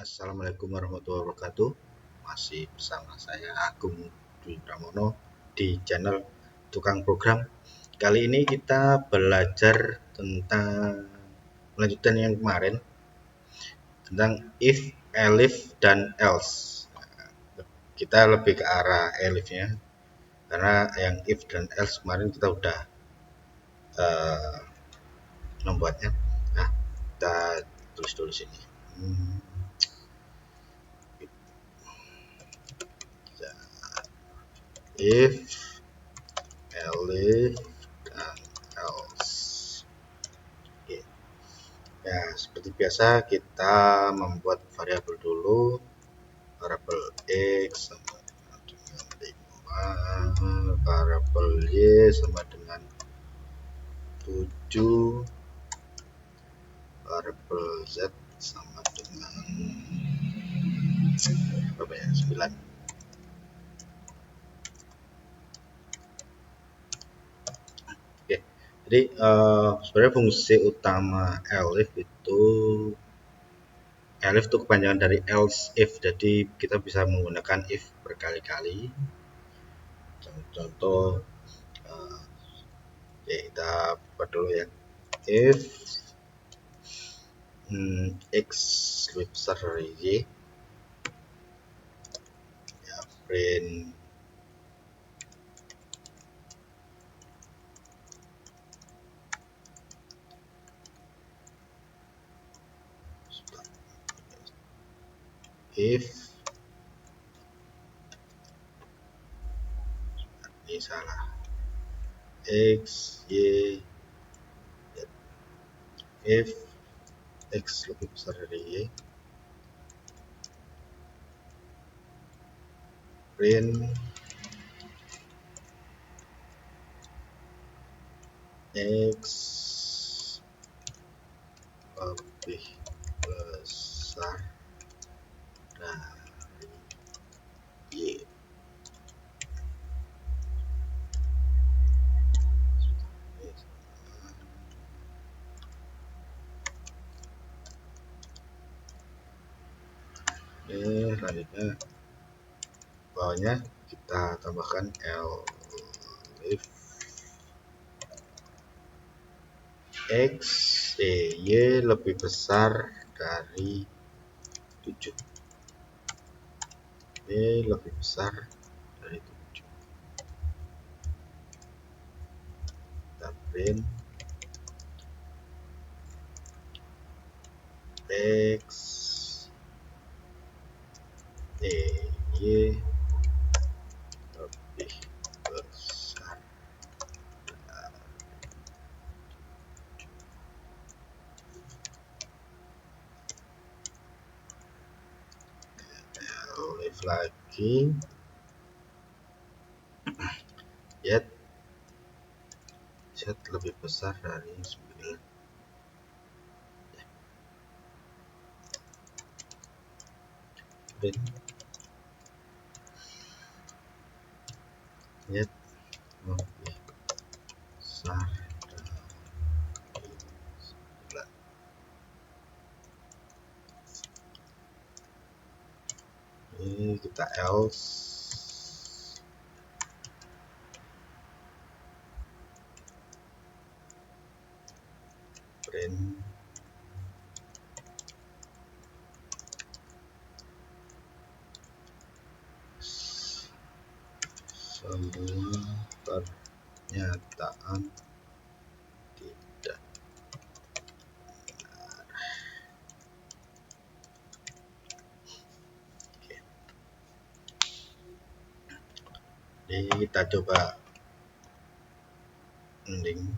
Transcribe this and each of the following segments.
Assalamualaikum warahmatullahi wabarakatuh. Masih bersama saya Agung Dwi Pramono di channel Tukang Program. Kali ini kita belajar tentang melanjutkan yang kemarin tentang if, elif, dan else. Kita lebih ke arah elifnya karena yang if dan else kemarin kita udah membuatnya. Nah, kita tulis dulu sini. If, elif, dan else. Oke. Ya, seperti biasa kita membuat variabel dulu. Variabel x sama dengan 5, variabel y sama dengan 7, variabel z sama dengan berapa ya? 9. Oke. Jadi sebenarnya fungsi utama elif itu kepanjangan dari else if. Jadi kita bisa menggunakan if berkali-kali. Contoh ya kita buat dulu ya. If x lebih besar dari y, ya print if ini salah x y z. If x lebih besar dari y, print x lebih besar dari y. Selanjutnya bawahnya kita tambahkan elif x y lebih besar dari 7. Y lebih besar dari 7. Kita print x y lebih besar elif lagi z lebih besar dari 9. Print z lebih besar dari 9. Ini kita else print semua pernyataan tidak benar. Oke. Jadi kita coba ending.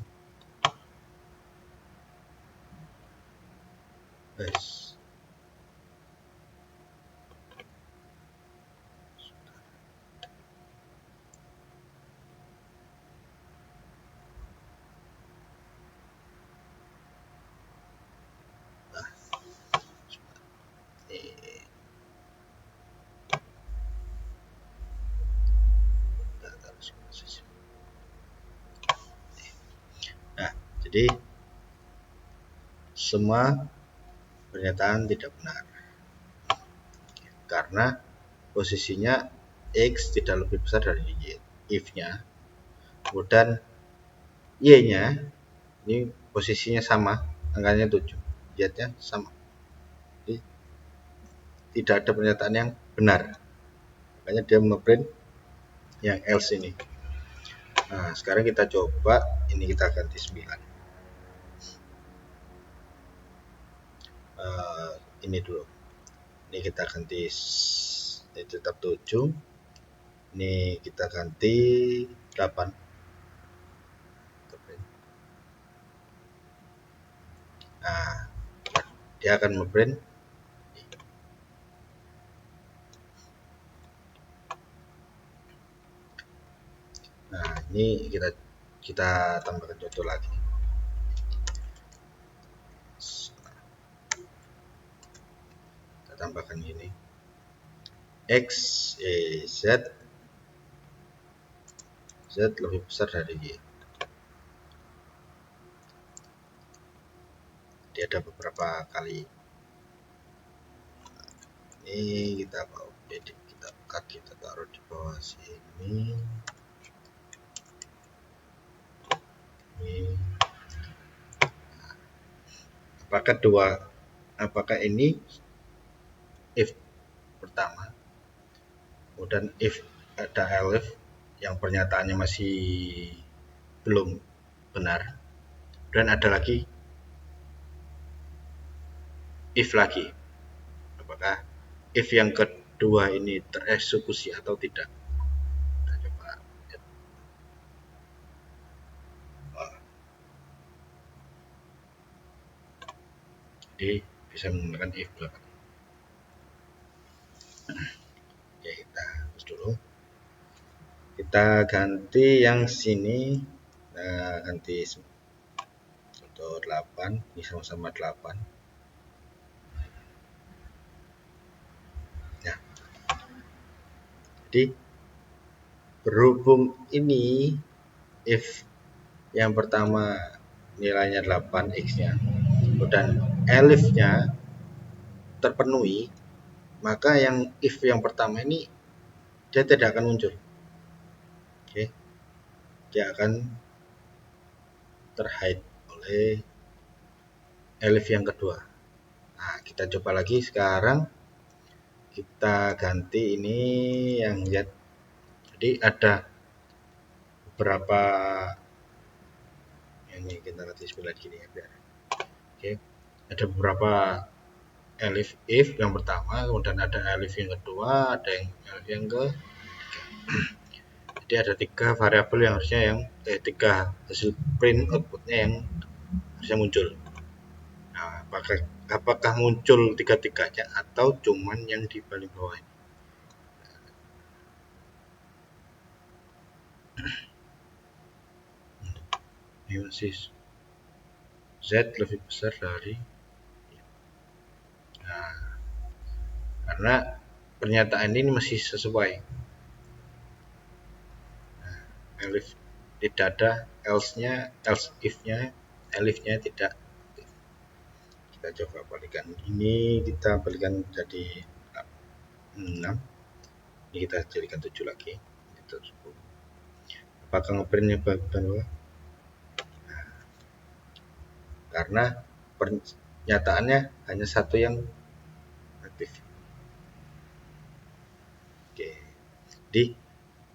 Nah, jadi semua pernyataan tidak benar. karena posisinya X tidak lebih besar dari Y, if-nya. Kemudian Y-nya ini posisinya sama, angkanya 7, Y-nya sama. Jadi tidak ada pernyataan yang benar, makanya dia ngeprint yang else ini. Nah, sekarang kita coba, ini kita ganti 9. Ini dulu. Ini kita ganti tetap 7. Ini kita ganti 8. Nah, dia akan ngeprint. Nah, ini kita tambahkan contoh lagi. Kita tambahkan ini. X, Z lebih besar dari Y. Dia ada beberapa kali. Ini kita mau edit, kita cut, kita taruh di bawah sini. Ini. Apakah ini if pertama, kemudian if ada elif yang pernyataannya masih belum benar, dan ada lagi if lagi, apakah if yang kedua ini tereksekusi atau tidak. Kita coba. Jadi bisa menggunakan if belakang. Oke, kita hapus dulu. Kita ganti yang sini, nah, ganti untuk 8, ini sama-sama 8. Nah, jadi berhubung ini if yang pertama nilainya 8 X-nya, dan elif-nya terpenuhi, maka yang if yang pertama ini dia tidak akan muncul. Oke. Dia akan terhide oleh elif yang kedua. Nah, kita coba lagi sekarang. Kita ganti ini yang Z. Jadi ada beberapa, ini kita ganti sebelah gini ya biar. Oke. Ada beberapa elif if yang pertama, kemudian ada elif yang kedua, ada yang elif yang ketiga. Jadi ada 3 variabel yang harusnya tiga hasil print outputnya yang harusnya muncul. Nah, apakah muncul tiga-tiganya atau cuman yang di paling bawah ini? Ini masih Z lebih besar dari, nah, karena pernyataan ini masih sesuai. Nah, elif tidak ada, else if-nya, elif-nya tidak. Kita coba balikan ini, kita balikan jadi 6. Ini kita jadikan 7 lagi. Apakah ngeprintnya bawah? Karena pernyataannya hanya satu yang aktif. Oke. Jadi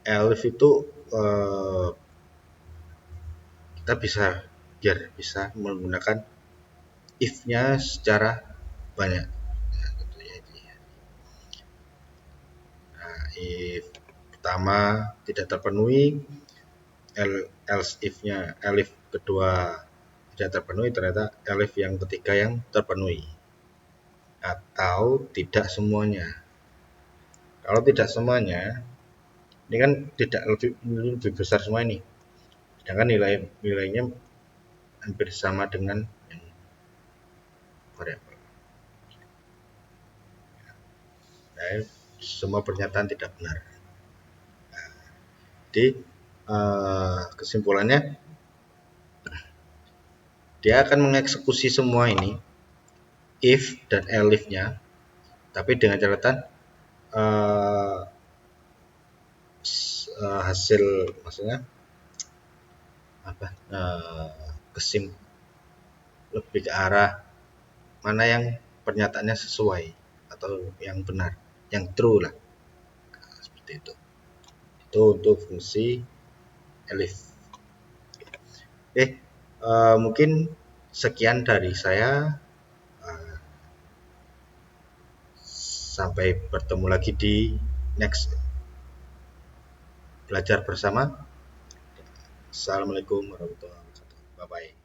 elif itu kita biar bisa menggunakan if-nya secara banyak. Nah, if pertama tidak terpenuhi, else if-nya elif kedua tidak terpenuhi, ternyata elif yang ketiga yang terpenuhi, atau tidak semuanya. Kalau tidak semuanya, ini kan tidak lebih besar semua ini, sedangkan nilainya hampir sama dengan yang variabel. Nah, semua pernyataan tidak benar. Jadi kesimpulannya, dia akan mengeksekusi semua ini if dan elif-nya, tapi dengan catatan eh, hasil, maksudnya apa, kesim lebih ke arah mana yang pernyataannya sesuai atau yang benar, yang true lah. Nah, seperti itu. Itu untuk fungsi elif. Mungkin sekian dari saya. Eh, Sampai bertemu lagi di next belajar bersama. Assalamualaikum warahmatullahi wabarakatuh. Bye bye.